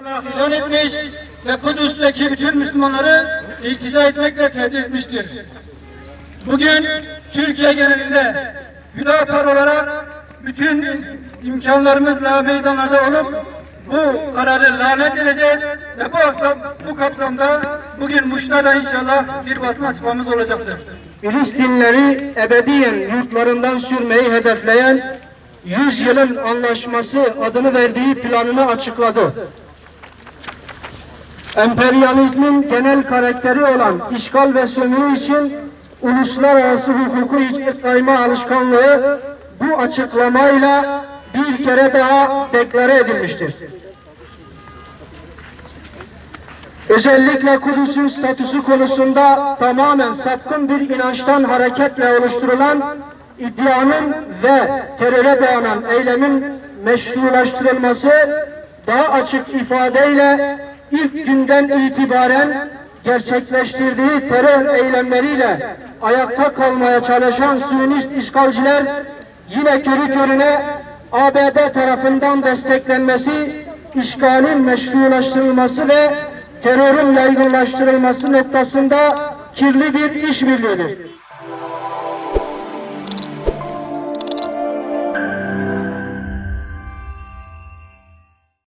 ilan etmiş ve Kudüs'teki bütün Müslümanları iltica etmekle tehdit etmiştir. Bugün Türkiye genelinde Hüdapar olarak bütün imkanlarımızla meydanlarda olup bu kararı lanet edeceğiz ve bu kapsamda bugün Muş'ta inşallah bir basın açıklamamız olacaktır. Filistinleri ebediyen yurtlarından sürmeyi hedefleyen 100 yılın anlaşması adını verdiği planını açıkladı. Emperyalizmin genel karakteri olan işgal ve sömürü için uluslararası hukuku hiçe sayma alışkanlığı bu açıklamayla bir kere daha deklare edilmiştir. Özellikle Kudüs'ün statüsü konusunda tamamen sapkın bir inançtan hareketle oluşturulan iddianın ve teröre dayanan eylemin meşrulaştırılması daha açık ifadeyle ilk günden itibaren gerçekleştirdiği terör eylemleriyle ayakta kalmaya çalışan Siyonist işgalciler yine körü körüne ABD tarafından desteklenmesi, işgalin meşrulaştırılması ve terörün yaygınlaştırılması noktasında kirli bir işbirliğidir.